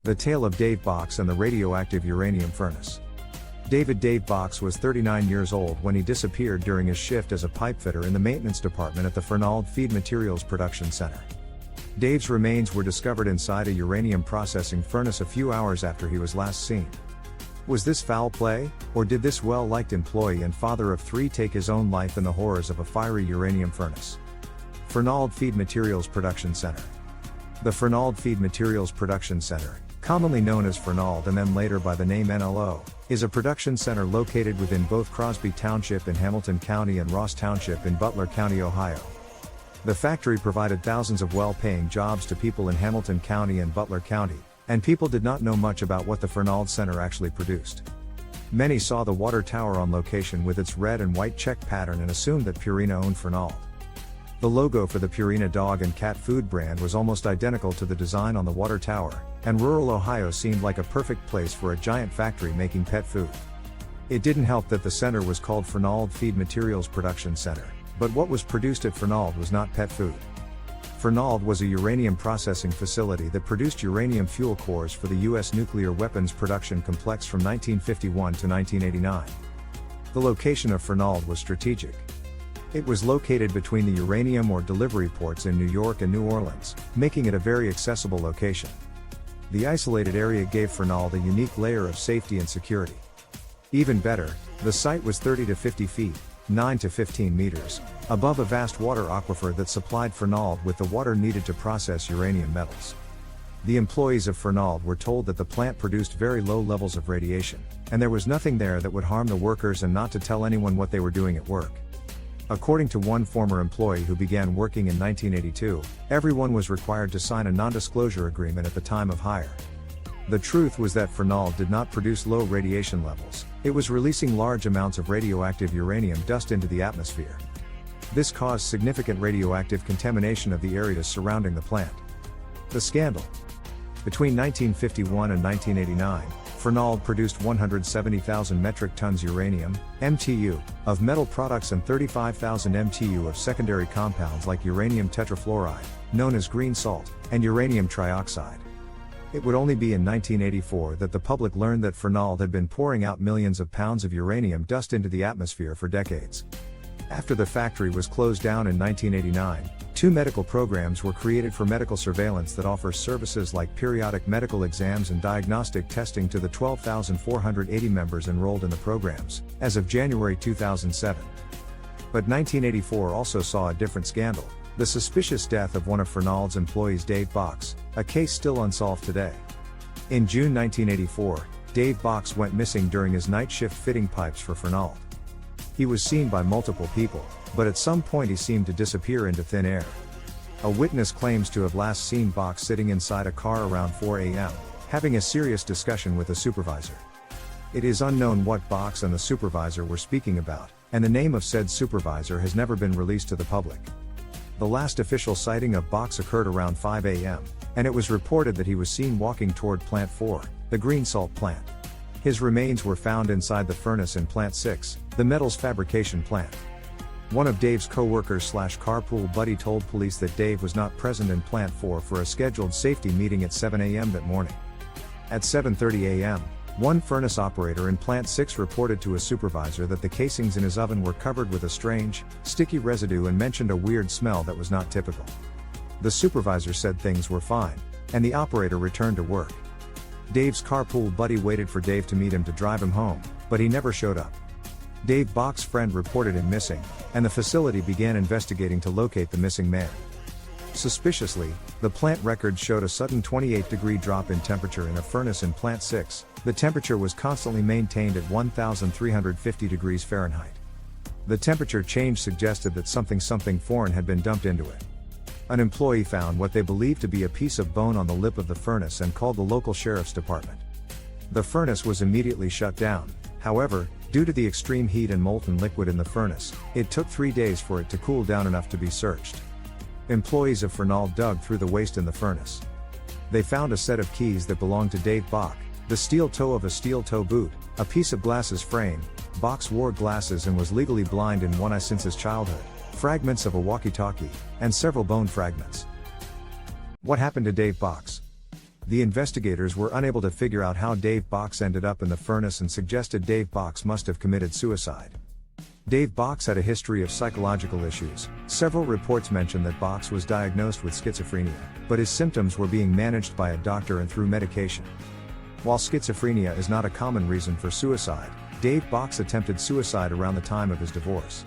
The tale of Dave Bocks and the radioactive uranium furnace. Dave Bocks was 39 years old when he disappeared during his shift as a pipefitter in the maintenance department at the Fernald Feed Materials Production Center. Dave's remains were discovered inside a uranium processing furnace a few hours after he was last seen. Was this foul play, or did this well-liked employee and father of three take his own life in the horrors of a fiery uranium furnace? Fernald Feed Materials Production Center. The Fernald Feed Materials Production Center, commonly known as Fernald and then later by the name NLO, is a production center located within both Crosby Township in Hamilton County and Ross Township in Butler County, Ohio. The factory provided thousands of well-paying jobs to people in Hamilton County and Butler County, and people did not know much about what the Fernald Center actually produced. Many saw the water tower on location with its red and white check pattern and assumed that Purina owned Fernald. The logo for the Purina dog and cat food brand was almost identical to the design on the water tower, and rural Ohio seemed like a perfect place for a giant factory making pet food. It didn't help that the center was called Fernald Feed Materials Production Center, but what was produced at Fernald was not pet food. Fernald was a uranium processing facility that produced uranium fuel cores for the U.S. nuclear weapons production complex from 1951 to 1989. The location of Fernald was strategic. It was located between the uranium ore delivery ports in New York and New Orleans, making it a very accessible location. The isolated area gave Fernald a unique layer of safety and security. Even better, the site was 30 to 50 feet, 9 to 15 meters, above a vast water aquifer that supplied Fernald with the water needed to process uranium metals. The employees of Fernald were told that the plant produced very low levels of radiation, and there was nothing there that would harm the workers and not to tell anyone what they were doing at work. According to one former employee who began working in 1982, everyone was required to sign a non-disclosure agreement at the time of hire. The truth was that Fernald did not produce low radiation levels, it was releasing large amounts of radioactive uranium dust into the atmosphere. This caused significant radioactive contamination of the areas surrounding the plant. The scandal. Between 1951 and 1989, Fernald produced 170,000 metric tons uranium, MTU, of metal products and 35,000 MTU of secondary compounds like uranium tetrafluoride, known as green salt, and uranium trioxide. It would only be in 1984 that the public learned that Fernald had been pouring out millions of pounds of uranium dust into the atmosphere for decades. After the factory was closed down in 1989, two medical programs were created for medical surveillance that offers services like periodic medical exams and diagnostic testing to the 12,480 members enrolled in the programs, as of January 2007. But 1984 also saw a different scandal, the suspicious death of one of Fernald's employees, Dave Bocks, a case still unsolved today. In June 1984, Dave Bocks went missing during his night shift fitting pipes for Fernald. He was seen by multiple people, but at some point he seemed to disappear into thin air. A witness claims to have last seen Bocks sitting inside a car around 4 a.m., having a serious discussion with a supervisor. It is unknown what Bocks and the supervisor were speaking about, and the name of said supervisor has never been released to the public. The last official sighting of Bocks occurred around 5 a.m., and it was reported that he was seen walking toward Plant 4, the green salt plant. His remains were found inside the furnace in Plant 6, the metals fabrication plant. One of Dave's co-workers/carpool buddy told police that Dave was not present in Plant 4 for a scheduled safety meeting at 7 a.m. that morning. At 7:30 a.m., one furnace operator in Plant 6 reported to a supervisor that the casings in his oven were covered with a strange, sticky residue and mentioned a weird smell that was not typical. The supervisor said things were fine, and the operator returned to work. Dave's carpool buddy waited for Dave to meet him to drive him home, but he never showed up. Dave Bocks' friend reported him missing, and the facility began investigating to locate the missing man. Suspiciously, the plant records showed a sudden 28-degree drop in temperature in a furnace in Plant 6. The temperature was constantly maintained at 1,350 degrees Fahrenheit. The temperature change suggested that something foreign had been dumped into it. An employee found what they believed to be a piece of bone on the lip of the furnace and called the local sheriff's department. The furnace was immediately shut down. However, due to the extreme heat and molten liquid in the furnace, it took 3 days for it to cool down enough to be searched. Employees of Fernald dug through the waste in the furnace. They found a set of keys that belonged to Dave Bocks, the steel toe of a steel toe boot, a piece of glasses frame. Bocks wore glasses and was legally blind in one eye since his childhood, fragments of a walkie-talkie, and several bone fragments. What happened to Dave Bocks? The investigators were unable to figure out how Dave Bocks ended up in the furnace and suggested Dave Bocks must have committed suicide. Dave Bocks had a history of psychological issues. Several reports mention that Bocks was diagnosed with schizophrenia, but his symptoms were being managed by a doctor and through medication. While schizophrenia is not a common reason for suicide, Dave Bocks attempted suicide around the time of his divorce.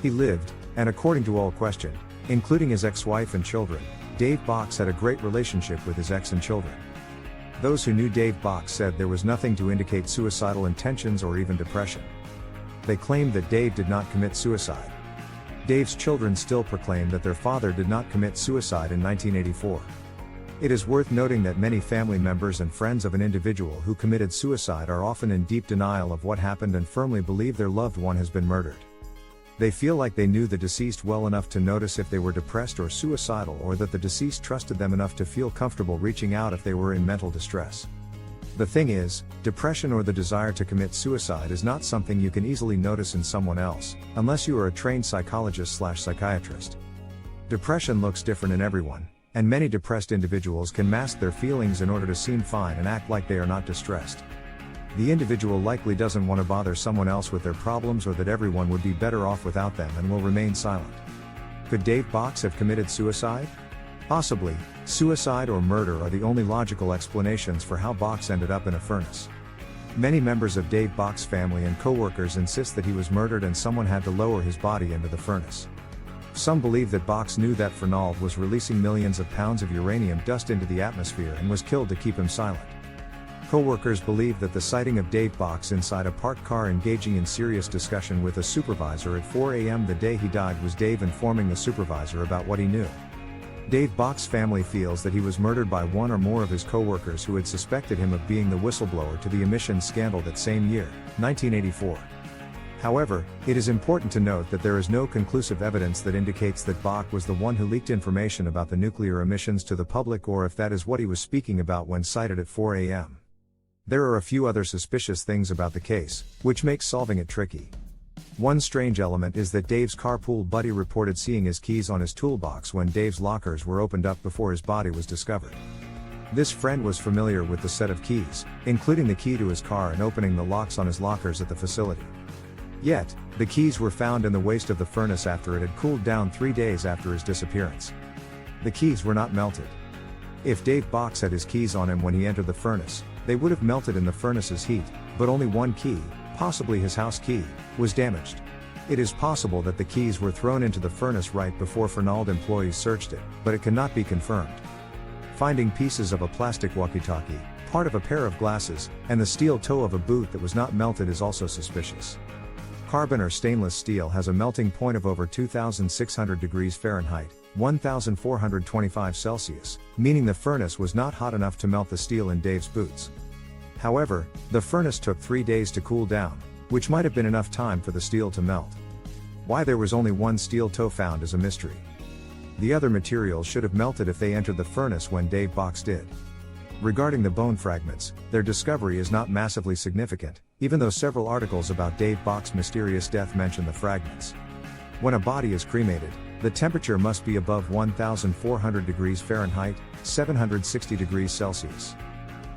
He lived, and according to all questioned, including his ex-wife and children, Dave Bocks had a great relationship with his ex and children. Those who knew Dave Bocks said there was nothing to indicate suicidal intentions or even depression. They claimed that Dave did not commit suicide. Dave's children still proclaim that their father did not commit suicide in 1984. It is worth noting that many family members and friends of an individual who committed suicide are often in deep denial of what happened and firmly believe their loved one has been murdered. They feel like they knew the deceased well enough to notice if they were depressed or suicidal, or that the deceased trusted them enough to feel comfortable reaching out if they were in mental distress. The thing is, depression or the desire to commit suicide is not something you can easily notice in someone else, unless you are a trained psychologist/psychiatrist. Depression looks different in everyone, and many depressed individuals can mask their feelings in order to seem fine and act like they are not distressed. The individual likely doesn't want to bother someone else with their problems, or that everyone would be better off without them, and will remain silent. Could Dave Bocks have committed suicide? Possibly. Suicide or murder are the only logical explanations for how Bocks ended up in a furnace. Many members of Dave Bocks' family and co-workers insist that he was murdered and someone had to lower his body into the furnace. Some believe that Bocks knew that Fernald was releasing millions of pounds of uranium dust into the atmosphere and was killed to keep him silent. Co-workers believe that the sighting of Dave Bocks inside a parked car engaging in serious discussion with a supervisor at 4 a.m. the day he died was Dave informing the supervisor about what he knew. Dave Bocks' family feels that he was murdered by one or more of his co-workers who had suspected him of being the whistleblower to the emissions scandal that same year, 1984. However, it is important to note that there is no conclusive evidence that indicates that Bocks was the one who leaked information about the nuclear emissions to the public, or if that is what he was speaking about when cited at 4 a.m. There are a few other suspicious things about the case, which makes solving it tricky. One strange element is that Dave's carpool buddy reported seeing his keys on his toolbox when Dave's lockers were opened up before his body was discovered. This friend was familiar with the set of keys, including the key to his car and opening the locks on his lockers at the facility. Yet, the keys were found in the waste of the furnace after it had cooled down 3 days after his disappearance. The keys were not melted. If Dave Bocks had his keys on him when he entered the furnace, they would have melted in the furnace's heat, but only one key, possibly his house key, was damaged. It is possible that the keys were thrown into the furnace right before Fernald employees searched it, but it cannot be confirmed. Finding pieces of a plastic walkie-talkie, part of a pair of glasses, and the steel toe of a boot that was not melted is also suspicious. Carbon or stainless steel has a melting point of over 2,600 degrees Fahrenheit, 1,425 Celsius, meaning the furnace was not hot enough to melt the steel in Dave's boots. However, the furnace took 3 days to cool down, which might have been enough time for the steel to melt. Why there was only one steel toe found is a mystery. The other materials should have melted if they entered the furnace when Dave Bocks did. Regarding the bone fragments, their discovery is not massively significant, even though several articles about Dave Bocks' mysterious death mention the fragments. When a body is cremated, the temperature must be above 1,400 degrees Fahrenheit, 760 degrees Celsius.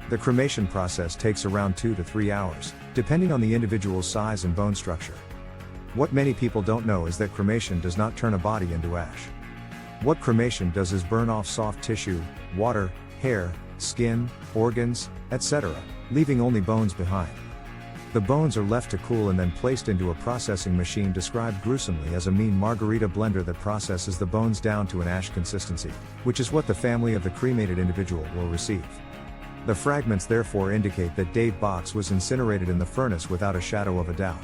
The cremation process takes around 2 to 3 hours, depending on the individual's size and bone structure. What many people don't know is that cremation does not turn a body into ash. What cremation does is burn off soft tissue, water, hair, skin, organs, etc., leaving only bones behind. The bones are left to cool and then placed into a processing machine described gruesomely as a mean margarita blender that processes the bones down to an ash consistency, which is what the family of the cremated individual will receive. The fragments therefore indicate that Dave Bocks was incinerated in the furnace without a shadow of a doubt.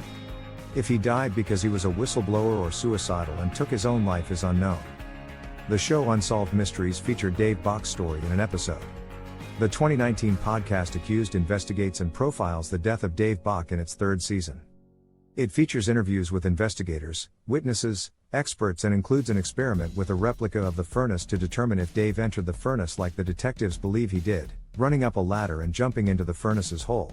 If he died because he was a whistleblower or suicidal and took his own life is unknown. The show Unsolved Mysteries featured Dave Bocks' story in an episode. The 2019 podcast Accused investigates and profiles the death of Dave Bocks in its 3rd season. It features interviews with investigators, witnesses, experts, and includes an experiment with a replica of the furnace to determine if Dave entered the furnace like the detectives believe he did, running up a ladder and jumping into the furnace's hole.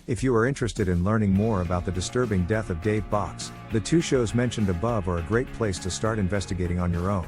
If you are interested in learning more about the disturbing death of Dave Bocks, the 2 shows mentioned above are a great place to start investigating on your own.